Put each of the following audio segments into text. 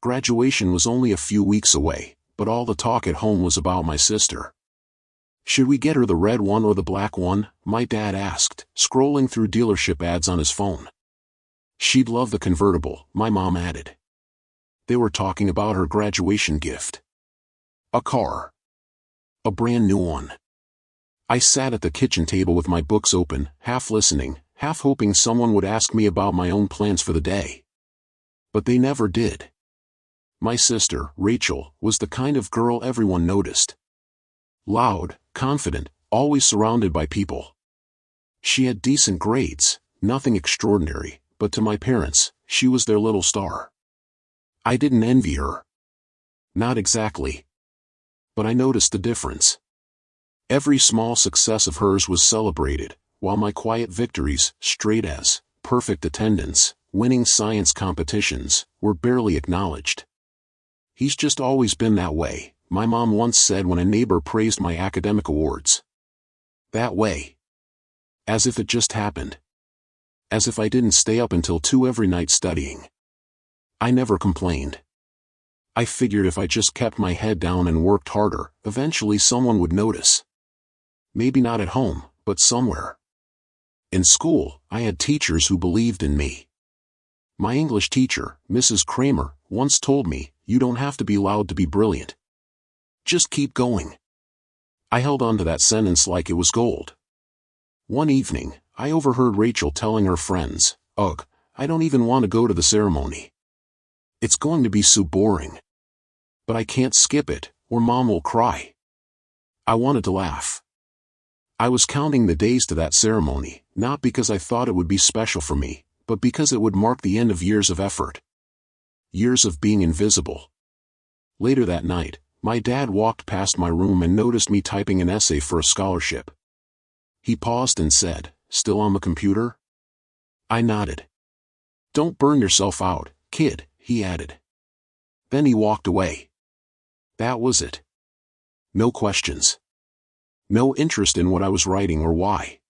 Graduation was only a few weeks away, but all the talk at home was about my sister. "Should we get her the red one or the black one?" my dad asked, scrolling through dealership ads on his phone. "She'd love the convertible," my mom added. They were talking about her graduation gift. A car. A brand new one. I sat at the kitchen table with my books open, half listening, half hoping someone would ask me about my own plans for the day. But they never did. My sister, Rachel, was the kind of girl everyone noticed. Loud, confident, always surrounded by people. She had decent grades, nothing extraordinary, but to my parents, she was their little star. I didn't envy her. Not exactly. But I noticed the difference. Every small success of hers was celebrated, while my quiet victories, straight A's, perfect attendance, winning science competitions, were barely acknowledged. "He's just always been that way," my mom once said when a neighbor praised my academic awards. That way. As if it just happened. As if I didn't stay up until 2 every night studying. I never complained. I figured if I just kept my head down and worked harder, eventually someone would notice. Maybe not at home, but somewhere. In school, I had teachers who believed in me. My English teacher, Mrs. Kramer, once told me, "You don't have to be loud to be brilliant. Just keep going." I held on to that sentence like it was gold. One evening, I overheard Rachel telling her friends, "Ugh, I don't even want to go to the ceremony. It's going to be so boring. But I can't skip it, or Mom will cry." I wanted to laugh. I was counting the days to that ceremony, not because I thought it would be special for me, but because it would mark the end of years of effort. Years of being invisible. Later that night, my dad walked past my room and noticed me typing an essay for a scholarship. He paused and said, "Still on the computer?" I nodded. "Don't burn yourself out, kid," he added. Then he walked away. That was it. No questions. No interest in what I was writing or why.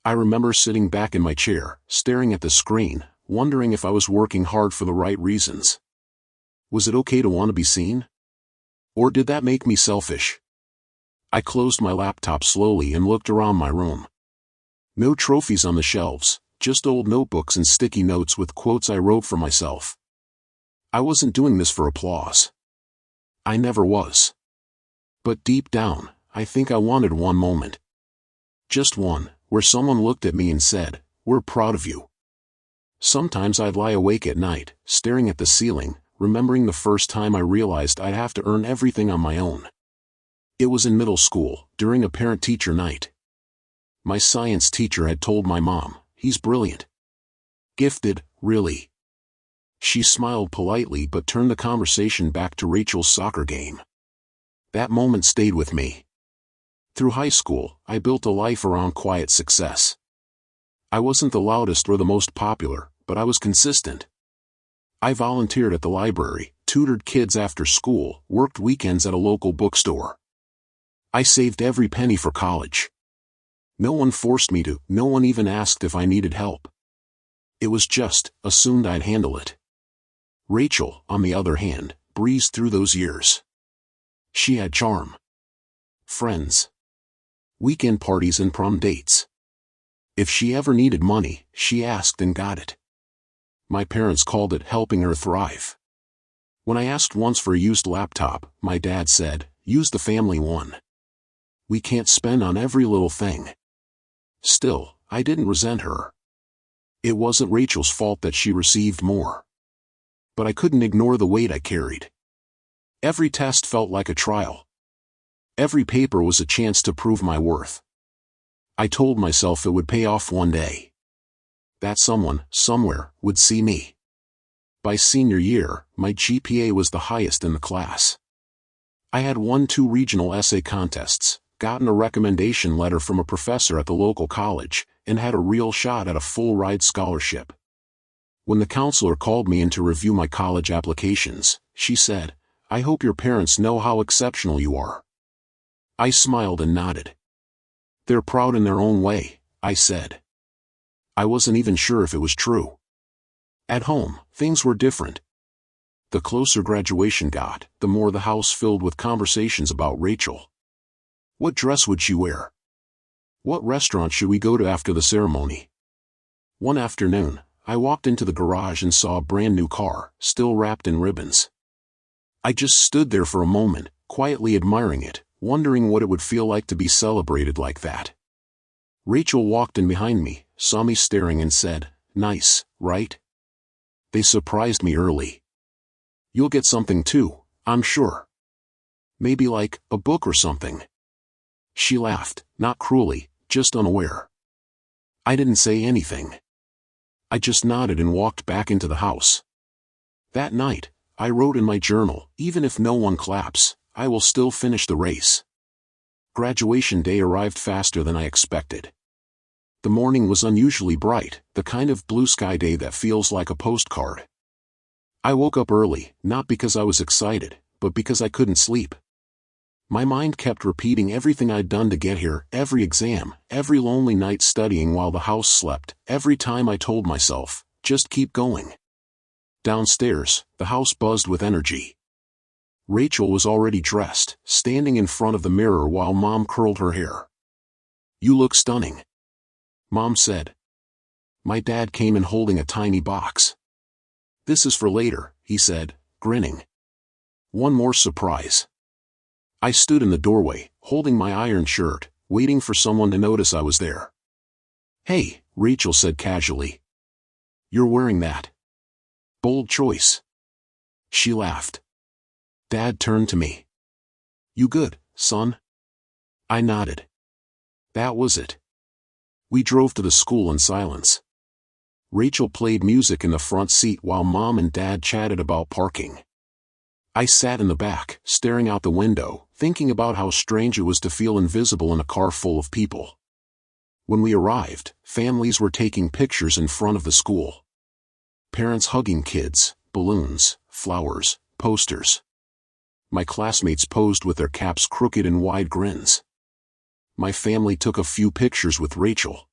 I remember sitting back in my chair, staring at the screen, wondering if I was working hard for the right reasons. Was it okay to want to be seen? Or did that make me selfish? I closed my laptop slowly and looked around my room. No trophies on the shelves, just old notebooks and sticky notes with quotes I wrote for myself. I wasn't doing this for applause. I never was. But deep down, I think I wanted one moment. Just one, where someone looked at me and said, "We're proud of you." Sometimes I'd lie awake at night, staring at the ceiling, remembering the first time I realized I'd have to earn everything on my own. It was in middle school, during a parent-teacher night. My science teacher had told my mom, "He's brilliant." Gifted, really. She smiled politely but turned the conversation back to Rachel's soccer game. That moment stayed with me. Through high school, I built a life around quiet success. I wasn't the loudest or the most popular, but I was consistent. I volunteered at the library, tutored kids after school, worked weekends at a local bookstore. I saved every penny for college. No one forced me to, no one even asked if I needed help. It was just, assumed I'd handle it. Rachel, on the other hand, breezed through those years. She had charm. Friends. Weekend parties and prom dates. If she ever needed money, she asked and got it. My parents called it helping her thrive. When I asked once for a used laptop, my dad said, "Use the family one. We can't spend on every little thing." Still, I didn't resent her. It wasn't Rachel's fault that she received more. But I couldn't ignore the weight I carried. Every test felt like a trial. Every paper was a chance to prove my worth. I told myself it would pay off one day. That someone, somewhere, would see me. By senior year, my GPA was the highest in the class. I had won 2 regional essay contests, gotten a recommendation letter from a professor at the local college, and had a real shot at a full-ride scholarship. When the counselor called me in to review my college applications, she said, "I hope your parents know how exceptional you are." I smiled and nodded. "They're proud in their own way," I said. I wasn't even sure if it was true. At home, things were different. The closer graduation got, the more the house filled with conversations about Rachel. What dress would she wear? What restaurant should we go to after the ceremony? One afternoon, I walked into the garage and saw a brand new car, still wrapped in ribbons. I just stood there for a moment, quietly admiring it, wondering what it would feel like to be celebrated like that. Rachel walked in behind me, saw me staring and said, "Nice, right?" They surprised me early. "You'll get something too, I'm sure. Maybe like a book or something." She laughed, not cruelly, just unaware. I didn't say anything. I just nodded and walked back into the house. That night, I wrote in my journal, "Even if no one claps, I will still finish the race." Graduation day arrived faster than I expected. The morning was unusually bright, the kind of blue sky day that feels like a postcard. I woke up early, not because I was excited, but because I couldn't sleep. My mind kept repeating everything I'd done to get here, every exam, every lonely night studying while the house slept, every time I told myself, just keep going. Downstairs, the house buzzed with energy. Rachel was already dressed, standing in front of the mirror while Mom curled her hair. "You look stunning," Mom said. My dad came in holding a tiny box. "This is for later," he said, grinning. "One more surprise." I stood in the doorway, holding my iron shirt, waiting for someone to notice I was there. "Hey," Rachel said casually. "You're wearing that. Bold choice." She laughed. Dad turned to me. "You good, son?" I nodded. That was it. We drove to the school in silence. Rachel played music in the front seat while Mom and Dad chatted about parking. I sat in the back, staring out the window, thinking about how strange it was to feel invisible in a car full of people. When we arrived, families were taking pictures in front of the school. Parents hugging kids, balloons, flowers, posters. My classmates posed with their caps crooked and wide grins. My family took a few pictures with Rachel.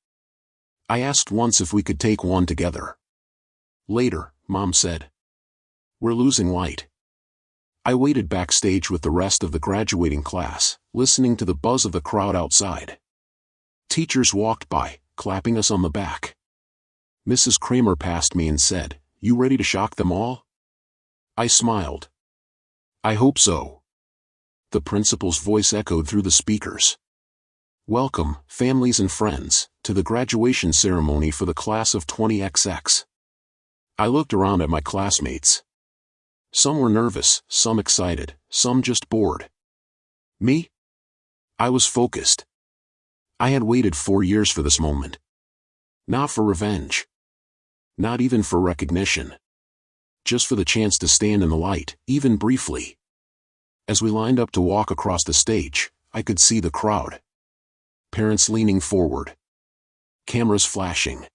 I asked once if we could take one together. Later, Mom said, "We're losing light." I waited backstage with the rest of the graduating class, listening to the buzz of the crowd outside. Teachers walked by, clapping us on the back. Mrs. Kramer passed me and said, "You ready to shock them all?" I smiled. "I hope so." The principal's voice echoed through the speakers. "Welcome, families and friends, to the graduation ceremony for the class of 20XX. I looked around at my classmates. Some were nervous, some excited, some just bored. Me? I was focused. I had waited 4 years for this moment. Not for revenge. Not even for recognition. Just for the chance to stand in the light, even briefly. As we lined up to walk across the stage, I could see the crowd. Parents leaning forward. Cameras flashing.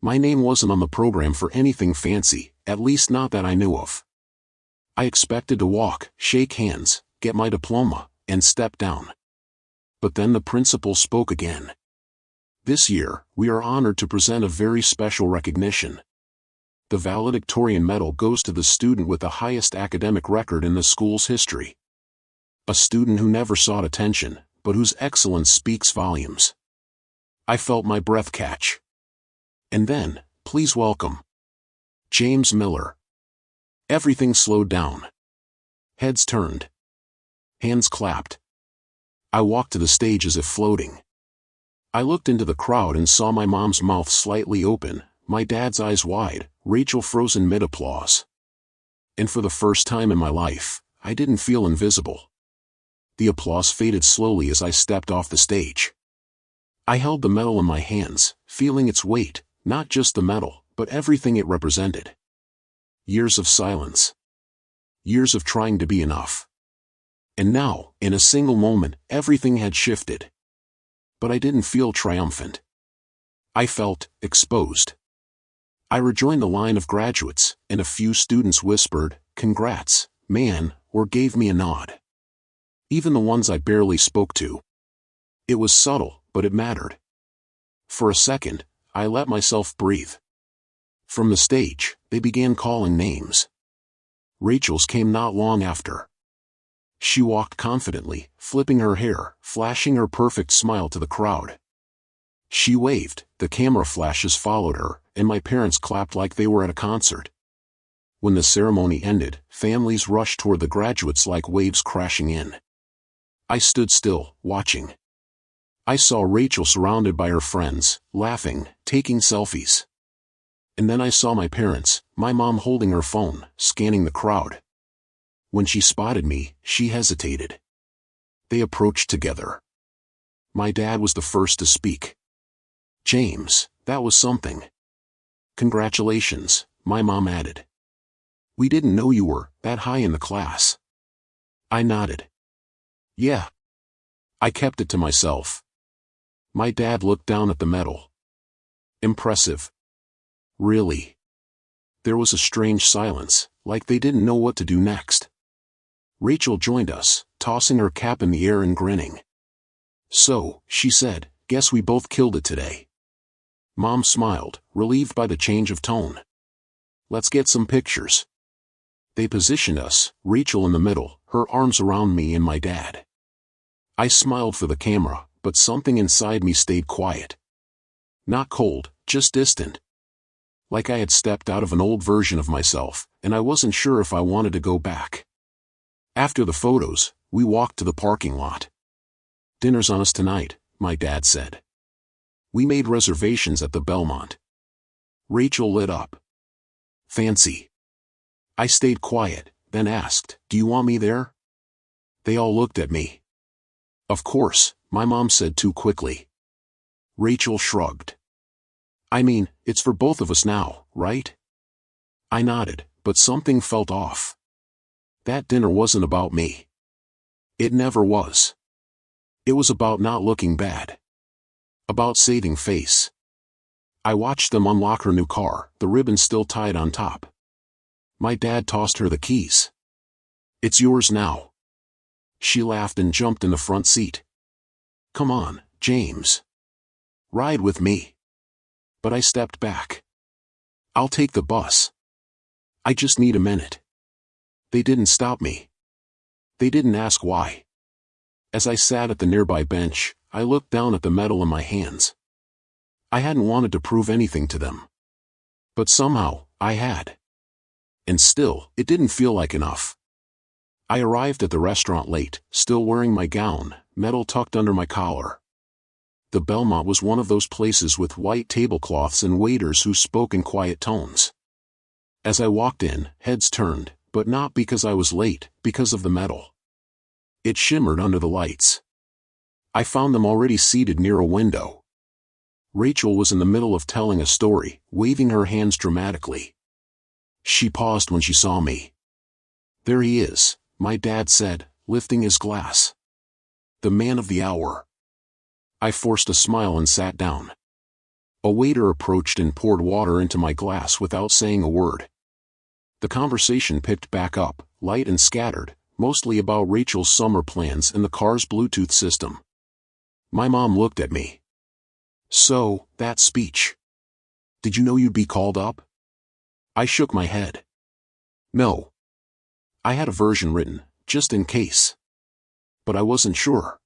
My name wasn't on the program for anything fancy, at least not that I knew of. I expected to walk, shake hands, get my diploma, and step down. But then the principal spoke again. "This year, we are honored to present a very special recognition. The Valedictorian medal goes to the student with the highest academic record in the school's history. A student who never sought attention, but whose excellence speaks volumes." I felt my breath catch. And then, "Please welcome James Miller." Everything slowed down. Heads turned. Hands clapped. I walked to the stage as if floating. I looked into the crowd and saw my mom's mouth slightly open, my dad's eyes wide, Rachel frozen mid-applause. And for the first time in my life, I didn't feel invisible. The applause faded slowly as I stepped off the stage. I held the medal in my hands, feeling its weight, not just the medal, but everything it represented. Years of silence. Years of trying to be enough. And now, in a single moment, everything had shifted. But I didn't feel triumphant. I felt exposed. I rejoined the line of graduates, and a few students whispered, "Congrats, man," or gave me a nod. Even the ones I barely spoke to. It was subtle, but it mattered. For a second, I let myself breathe. From the stage, they began calling names. Rachel's came not long after. She walked confidently, flipping her hair, flashing her perfect smile to the crowd. She waved, the camera flashes followed her, and my parents clapped like they were at a concert. When the ceremony ended, families rushed toward the graduates like waves crashing in. I stood still, watching. I saw Rachel surrounded by her friends, laughing, taking selfies. And then I saw my parents, my mom holding her phone, scanning the crowd. When she spotted me, she hesitated. They approached together. My dad was the first to speak. "James, that was something." "Congratulations," my mom added. "We didn't know you were that high in the class." I nodded. "Yeah." I kept it to myself. My dad looked down at the medal. "Impressive." "Really?" There was a strange silence, like they didn't know what to do next. Rachel joined us, tossing her cap in the air and grinning. "So," she said, "guess we both killed it today." Mom smiled, relieved by the change of tone. "Let's get some pictures." They positioned us, Rachel in the middle, her arms around me and my dad. I smiled for the camera, but something inside me stayed quiet. Not cold, just distant. Like I had stepped out of an old version of myself, and I wasn't sure if I wanted to go back. After the photos, we walked to the parking lot. "Dinner's on us tonight," my dad said. "We made reservations at the Belmont." Rachel lit up. "Fancy." I stayed quiet, then asked, "Do you want me there?" They all looked at me. "Of course," my mom said too quickly. Rachel shrugged. "I mean, it's for both of us now, right?" I nodded, but something felt off. That dinner wasn't about me. It never was. It was about not looking bad. About saving face. I watched them unlock her new car, the ribbon still tied on top. My dad tossed her the keys. "It's yours now." She laughed and jumped in the front seat. "Come on, James. Ride with me." But I stepped back. "I'll take the bus. I just need a minute." They didn't stop me. They didn't ask why. As I sat at the nearby bench, I looked down at the medal in my hands. I hadn't wanted to prove anything to them. But somehow, I had. And still, it didn't feel like enough. I arrived at the restaurant late, still wearing my gown, medal tucked under my collar. The Belmont was one of those places with white tablecloths and waiters who spoke in quiet tones. As I walked in, heads turned, but not because I was late, because of the medal. It shimmered under the lights. I found them already seated near a window. Rachel was in the middle of telling a story, waving her hands dramatically. She paused when she saw me. "There he is," my dad said, lifting his glass. "The man of the hour." I forced a smile and sat down. A waiter approached and poured water into my glass without saying a word. The conversation picked back up, light and scattered, mostly about Rachel's summer plans and the car's Bluetooth system. My mom looked at me. "So, that speech. Did you know you'd be called up?" I shook my head. "No. I had a version written, just in case. But I wasn't sure."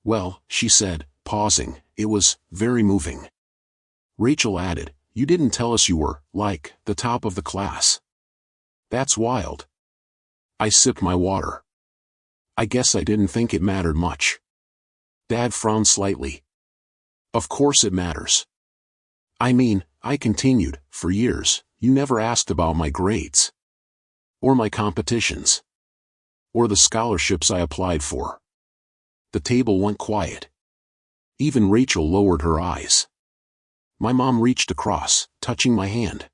"Well," she said, pausing, "it was very moving." Rachel added, "You didn't tell us you were, like, the top of the class. That's wild." I sipped my water. I guess I didn't think it mattered much. Dad frowned slightly. "Of course it matters." "I mean," I continued, "for years, you never asked about my grades. Or my competitions. Or the scholarships I applied for." The table went quiet. Even Rachel lowered her eyes. My mom reached across, touching my hand.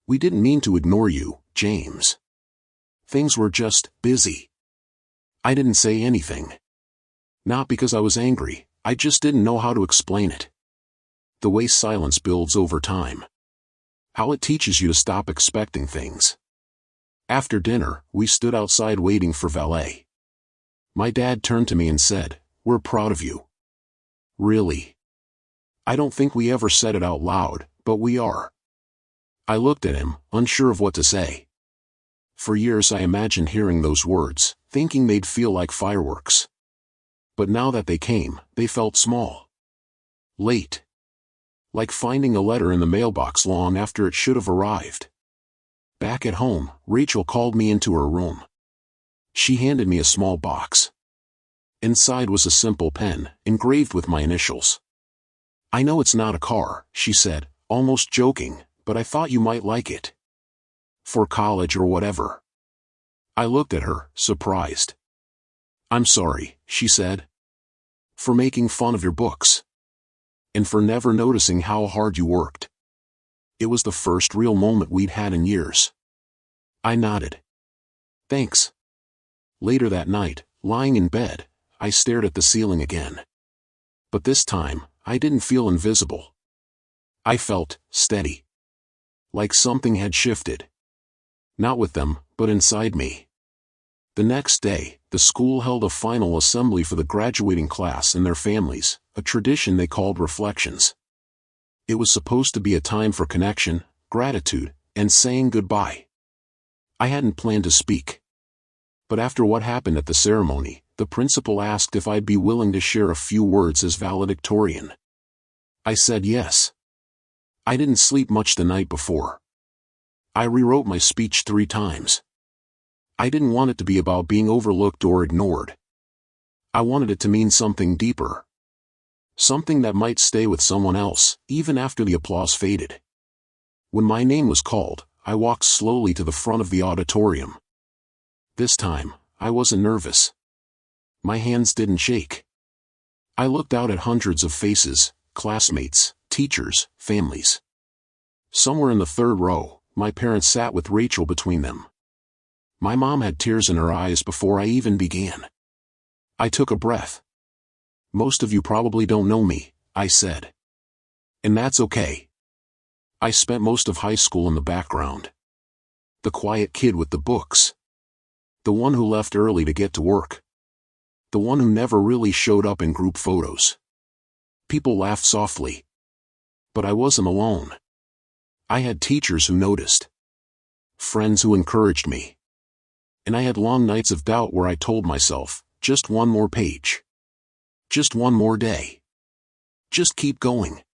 "We didn't mean to ignore you, James. Things were just busy." I didn't say anything. Not because I was angry, I just didn't know how to explain it. The way silence builds over time. How it teaches you to stop expecting things. After dinner, we stood outside waiting for valet. My dad turned to me and said, "We're proud of you." "Really?" I don't think we ever said it out loud, but we are. I looked at him, unsure of what to say. For years I imagined hearing those words, thinking they'd feel like fireworks. But now that they came, they felt small. Late. Like finding a letter in the mailbox long after it should have arrived. Back at home, Rachel called me into her room. She handed me a small box. Inside was a simple pen, engraved with my initials. "I know it's not a car," she said, almost joking, "but I thought you might like it. For college or whatever." I looked at her, surprised. "I'm sorry," she said. "For making fun of your books. And for never noticing how hard you worked." It was the first real moment we'd had in years. I nodded. "Thanks." Later that night, lying in bed, I stared at the ceiling again. But this time, I didn't feel invisible. I felt steady. Like something had shifted. Not with them, but inside me. The next day, the school held a final assembly for the graduating class and their families, a tradition they called reflections. It was supposed to be a time for connection, gratitude, and saying goodbye. I hadn't planned to speak. But after what happened at the ceremony, the principal asked if I'd be willing to share a few words as valedictorian. I said yes. I didn't sleep much the night before. I rewrote my speech 3 times. I didn't want it to be about being overlooked or ignored. I wanted it to mean something deeper. Something that might stay with someone else, even after the applause faded. When my name was called, I walked slowly to the front of the auditorium. This time, I wasn't nervous. My hands didn't shake. I looked out at hundreds of faces, classmates, teachers, families. Somewhere in the 3rd row, my parents sat with Rachel between them. My mom had tears in her eyes before I even began. I took a breath. "Most of you probably don't know me," I said. "And that's okay. I spent most of high school in the background. The quiet kid with the books. The one who left early to get to work. The one who never really showed up in group photos." People laughed softly. But I wasn't alone. I had teachers who noticed. Friends who encouraged me. And I had long nights of doubt where I told myself, just one more page. Just one more day. Just keep going.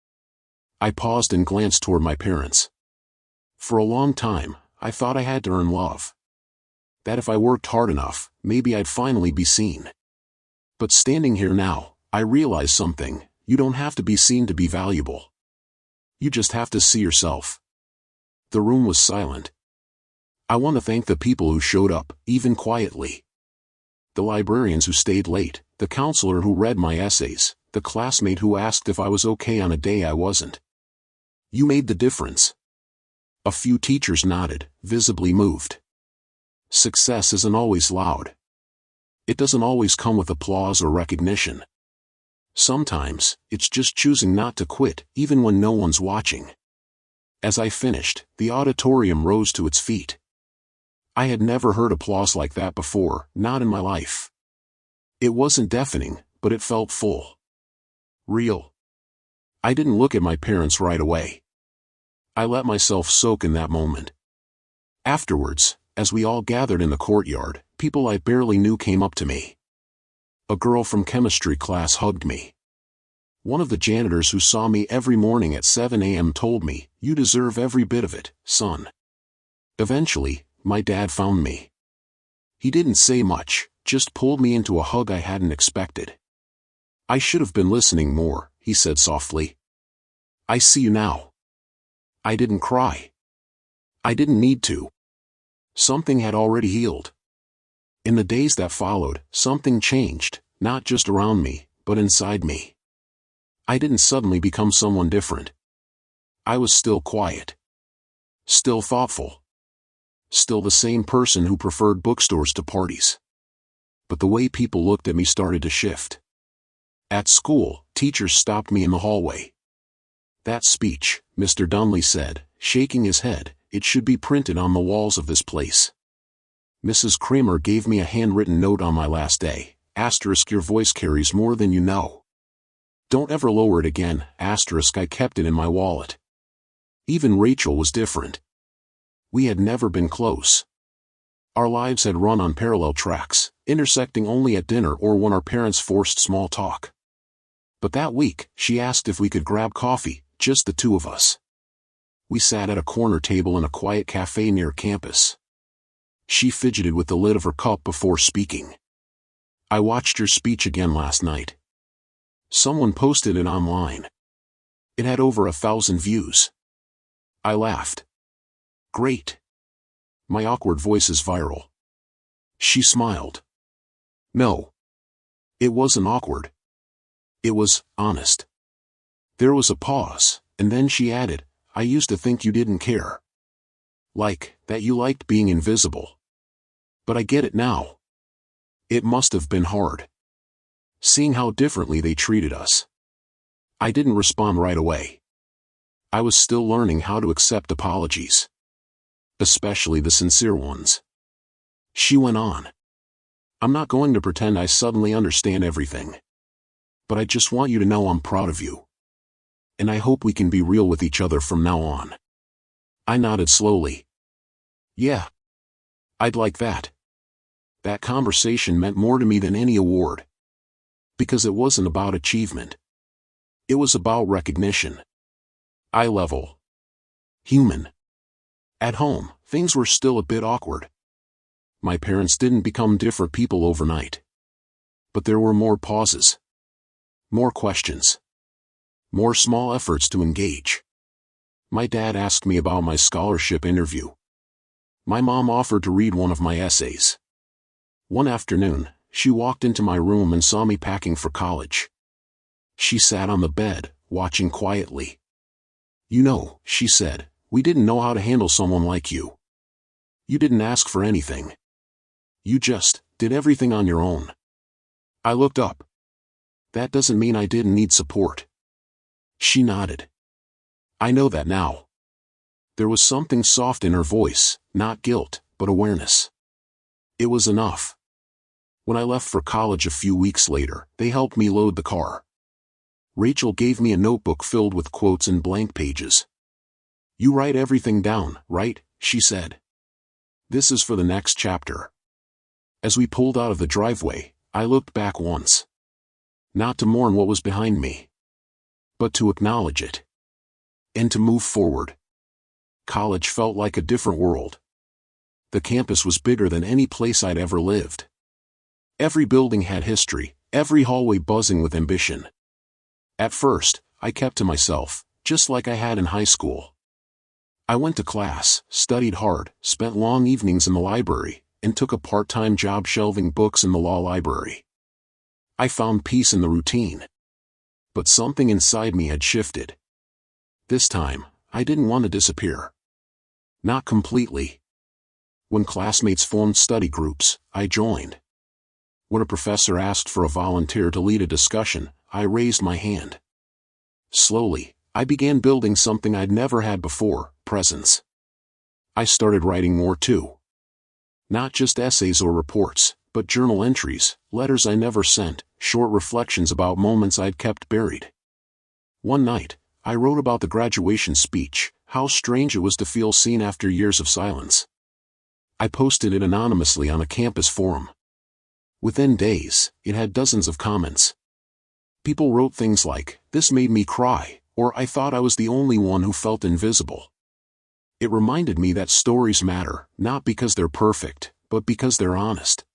I paused and glanced toward my parents. For a long time, I thought I had to earn love. That if I worked hard enough, maybe I'd finally be seen. But standing here now, I realize something: you don't have to be seen to be valuable. You just have to see yourself. The room was silent. I want to thank the people who showed up, even quietly. The librarians who stayed late, the counselor who read my essays, the classmate who asked if I was okay on a day I wasn't. You made the difference. A few teachers nodded, visibly moved. Success isn't always loud. It doesn't always come with applause or recognition. Sometimes, it's just choosing not to quit, even when no one's watching. As I finished, the auditorium rose to its feet. I had never heard applause like that before, not in my life. It wasn't deafening, but it felt full. Real. I didn't look at my parents right away. I let myself soak in that moment. Afterwards, as we all gathered in the courtyard, people I barely knew came up to me. A girl from chemistry class hugged me. One of the janitors who saw me every morning at 7 a.m. told me, "You deserve every bit of it, son." Eventually, my dad found me. He didn't say much, just pulled me into a hug I hadn't expected. "I should have been listening more," he said softly. "I see you now." I didn't cry. I didn't need to. Something had already healed. In the days that followed, something changed, not just around me, but inside me. I didn't suddenly become someone different. I was still quiet. Still thoughtful. Still the same person who preferred bookstores to parties. But the way people looked at me started to shift. At school, teachers stopped me in the hallway. "That speech," Mr. Dunley said, shaking his head, "it should be printed on the walls of this place." Mrs. Kramer gave me a handwritten note on my last day, *, "Your voice carries more than you know. Don't ever lower it again, *. I kept it in my wallet. Even Rachel was different. We had never been close. Our lives had run on parallel tracks, intersecting only at dinner or when our parents forced small talk. But that week, she asked if we could grab coffee, just the two of us. We sat at a corner table in a quiet cafe near campus. She fidgeted with the lid of her cup before speaking. I watched your speech again last night. Someone posted it online. It had over 1,000 views. I laughed. Great. My awkward voice is viral. She smiled. No. It wasn't awkward. It was honest. There was a pause, and then she added, I used to think you didn't care. Like, that you liked being invisible. But I get it now. It must have been hard. Seeing how differently they treated us. I didn't respond right away. I was still learning how to accept apologies. Especially the sincere ones. She went on. I'm not going to pretend I suddenly understand everything. But I just want you to know I'm proud of you. And I hope we can be real with each other from now on. I nodded slowly. Yeah. I'd like that. That conversation meant more to me than any award. Because it wasn't about achievement. It was about recognition. Eye level. Human. At home, things were still a bit awkward. My parents didn't become different people overnight. But there were more pauses. More questions. More small efforts to engage. My dad asked me about my scholarship interview. My mom offered to read one of my essays. One afternoon, she walked into my room and saw me packing for college. She sat on the bed, watching quietly. You know, she said, we didn't know how to handle someone like you. You didn't ask for anything. You just did everything on your own. I looked up. That doesn't mean I didn't need support. She nodded. I know that now. There was something soft in her voice, not guilt, but awareness. It was enough. When I left for college a few weeks later, they helped me load the car. Rachel gave me a notebook filled with quotes and blank pages. You write everything down, right? She said. This is for the next chapter. As we pulled out of the driveway, I looked back once. Not to mourn what was behind me. But to acknowledge it. And to move forward. College felt like a different world. The campus was bigger than any place I'd ever lived. Every building had history, every hallway buzzing with ambition. At first, I kept to myself, just like I had in high school. I went to class, studied hard, spent long evenings in the library, and took a part-time job shelving books in the law library. I found peace in the routine. But something inside me had shifted. This time, I didn't want to disappear. Not completely. When classmates formed study groups, I joined. When a professor asked for a volunteer to lead a discussion, I raised my hand. Slowly, I began building something I'd never had before, presence. I started writing more too. Not just essays or reports, but journal entries, letters I never sent, short reflections about moments I'd kept buried. One night, I wrote about the graduation speech, how strange it was to feel seen after years of silence. I posted it anonymously on a campus forum. Within days, it had dozens of comments. People wrote things like, "This made me cry," or "I thought I was the only one who felt invisible." It reminded me that stories matter, not because they're perfect, but because they're honest.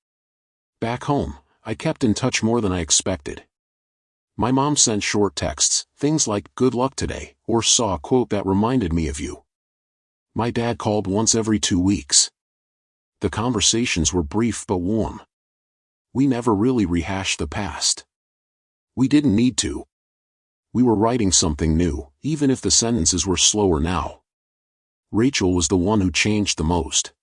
Back home, I kept in touch more than I expected. My mom sent short texts, things like, "Good luck today," or "Saw a quote that reminded me of you." My dad called once every 2 weeks. The conversations were brief but warm. We never really rehashed the past. We didn't need to. We were writing something new, even if the sentences were slower now. Rachel was the one who changed the most.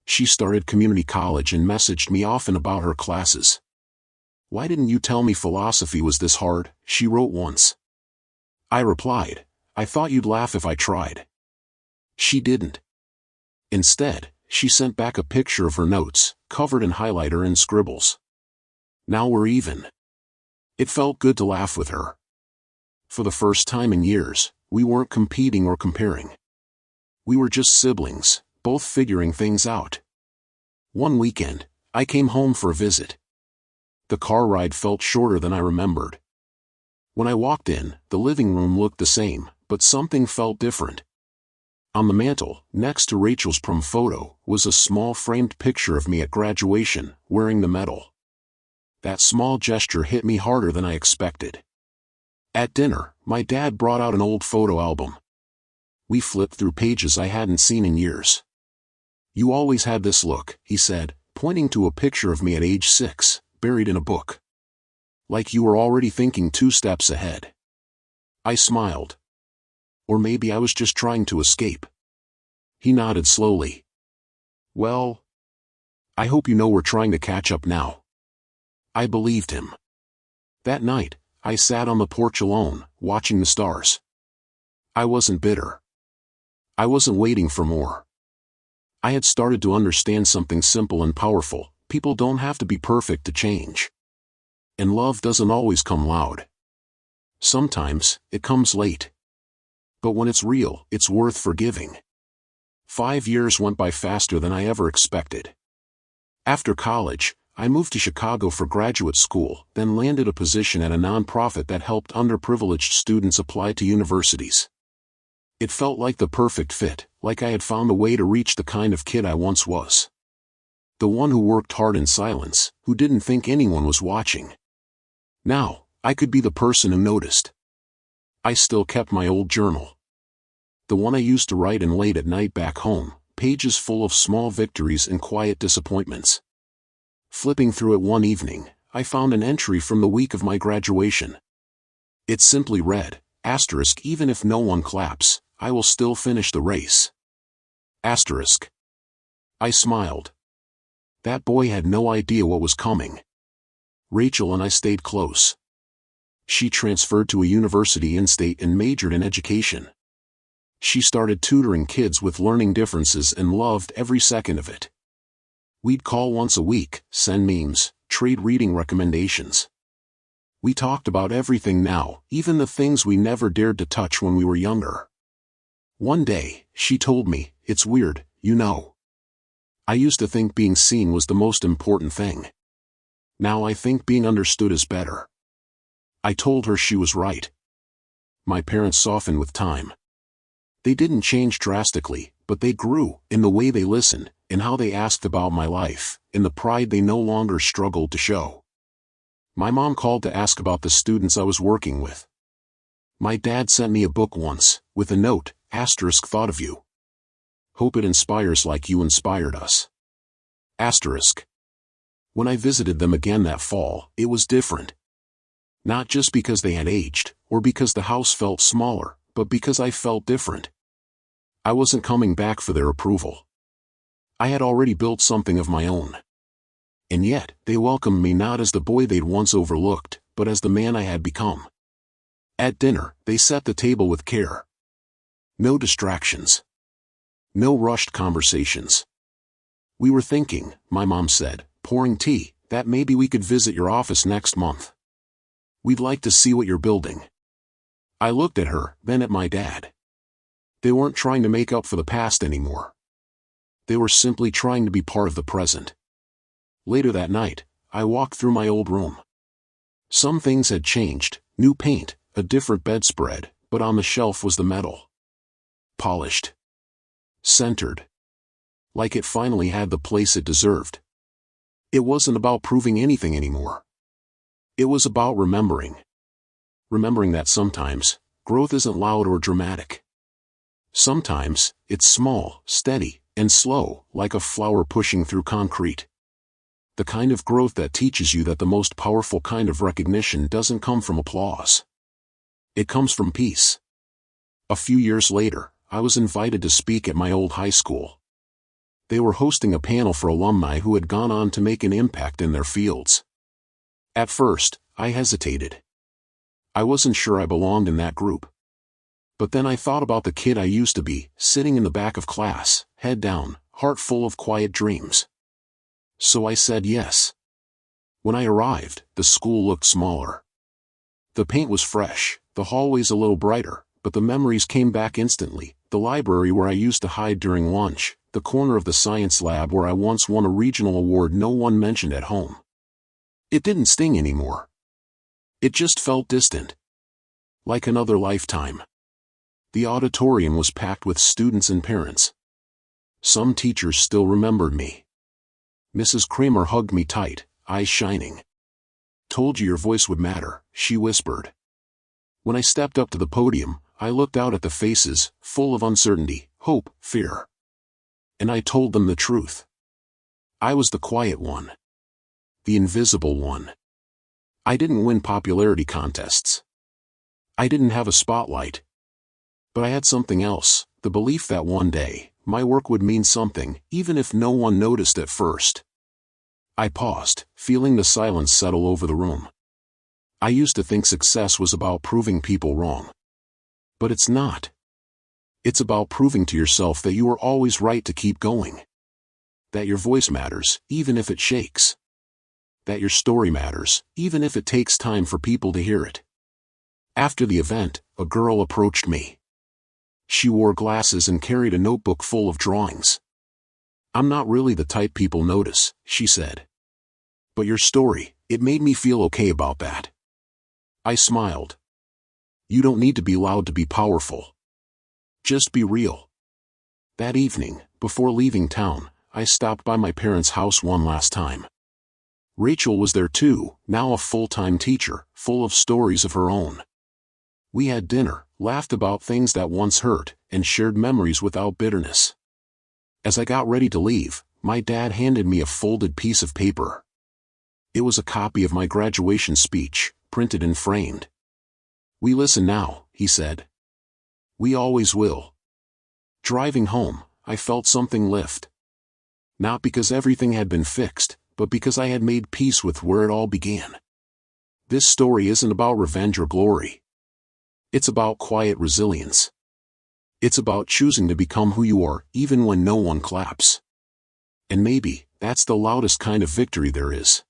She started community college and messaged me often about her classes. "Why didn't you tell me philosophy was this hard?" she wrote once. I replied, "I thought you'd laugh if I tried." She didn't. Instead, she sent back a picture of her notes, covered in highlighter and scribbles. Now we're even. It felt good to laugh with her. For the first time in years, we weren't competing or comparing. We were just siblings, both figuring things out. One weekend, I came home for a visit. The car ride felt shorter than I remembered. When I walked in, the living room looked the same, but something felt different. On the mantel, next to Rachel's prom photo, was a small framed picture of me at graduation, wearing the medal. That small gesture hit me harder than I expected. At dinner, my dad brought out an old photo album. We flipped through pages I hadn't seen in years. "You always had this look," he said, pointing to a picture of me at age 6, buried in a book. "Like you were already thinking 2 steps ahead." I smiled. Or maybe I was just trying to escape. He nodded slowly. "Well, I hope you know we're trying to catch up now." I believed him. That night, I sat on the porch alone, watching the stars. I wasn't bitter. I wasn't waiting for more. I had started to understand something simple and powerful: people don't have to be perfect to change. And love doesn't always come loud. Sometimes, it comes late. But when it's real, it's worth forgiving. 5 years went by faster than I ever expected. After college, I moved to Chicago for graduate school, then landed a position at a nonprofit that helped underprivileged students apply to universities. It felt like the perfect fit, like I had found a way to reach the kind of kid I once was. The one who worked hard in silence, who didn't think anyone was watching. Now, I could be the person who noticed. I still kept my old journal. The one I used to write in late at night back home, pages full of small victories and quiet disappointments. Flipping through it one evening, I found an entry from the week of my graduation. It simply read, **, even if no one claps, I will still finish the race. **. I smiled. That boy had no idea what was coming. Rachel and I stayed close. She transferred to a university in-state and majored in education. She started tutoring kids with learning differences and loved every second of it. We'd call once a week, send memes, trade reading recommendations. We talked about everything now, even the things we never dared to touch when we were younger. One day, she told me, "It's weird, you know. I used to think being seen was the most important thing. Now I think being understood is better." I told her she was right. My parents softened with time. They didn't change drastically, but they grew, in the way they listened, in how they asked about my life, in the pride they no longer struggled to show. My mom called to ask about the students I was working with. My dad sent me a book once, with a note, *, thought of you. Hope it inspires like you inspired us. *. When I visited them again that fall, it was different. Not just because they had aged, or because the house felt smaller, but because I felt different. I wasn't coming back for their approval. I had already built something of my own. And yet, they welcomed me not as the boy they'd once overlooked, but as the man I had become. At dinner, they set the table with care. No distractions. No rushed conversations. "We were thinking," my mom said, pouring tea, "that maybe we could visit your office next month. We'd like to see what you're building." I looked at her, then at my dad. They weren't trying to make up for the past anymore. They were simply trying to be part of the present. Later that night, I walked through my old room. Some things had changed, new paint, a different bedspread, but on the shelf was the medal. Polished. Centered. Like it finally had the place it deserved. It wasn't about proving anything anymore. It was about remembering. Remembering that sometimes, growth isn't loud or dramatic. Sometimes, it's small, steady, and slow, like a flower pushing through concrete. The kind of growth that teaches you that the most powerful kind of recognition doesn't come from applause. It comes from peace. A few years later, I was invited to speak at my old high school. They were hosting a panel for alumni who had gone on to make an impact in their fields. At first, I hesitated. I wasn't sure I belonged in that group. But then I thought about the kid I used to be, sitting in the back of class, head down, heart full of quiet dreams. So I said yes. When I arrived, the school looked smaller. The paint was fresh, the hallways a little brighter, but the memories came back instantly. The library where I used to hide during lunch, the corner of the science lab where I once won a regional award no one mentioned at home. It didn't sting anymore. It just felt distant. Like another lifetime. The auditorium was packed with students and parents. Some teachers still remembered me. Mrs. Kramer hugged me tight, eyes shining. "Told you your voice would matter," she whispered. When I stepped up to the podium, I looked out at the faces, full of uncertainty, hope, fear. And I told them the truth. I was the quiet one. The invisible one. I didn't win popularity contests. I didn't have a spotlight. But I had something else, the belief that one day, my work would mean something, even if no one noticed at first. I paused, feeling the silence settle over the room. I used to think success was about proving people wrong. But it's not. It's about proving to yourself that you are always right to keep going. That your voice matters, even if it shakes. That your story matters, even if it takes time for people to hear it. After the event, a girl approached me. She wore glasses and carried a notebook full of drawings. "I'm not really the type people notice," she said. "But your story, it made me feel okay about that." I smiled. "You don't need to be loud to be powerful. Just be real." That evening, before leaving town, I stopped by my parents' house one last time. Rachel was there too, now a full-time teacher, full of stories of her own. We had dinner, laughed about things that once hurt, and shared memories without bitterness. As I got ready to leave, my dad handed me a folded piece of paper. It was a copy of my graduation speech, printed and framed. "We listen now," he said. "We always will." Driving home, I felt something lift. Not because everything had been fixed, but because I had made peace with where it all began. This story isn't about revenge or glory. It's about quiet resilience. It's about choosing to become who you are, even when no one claps. And maybe, that's the loudest kind of victory there is.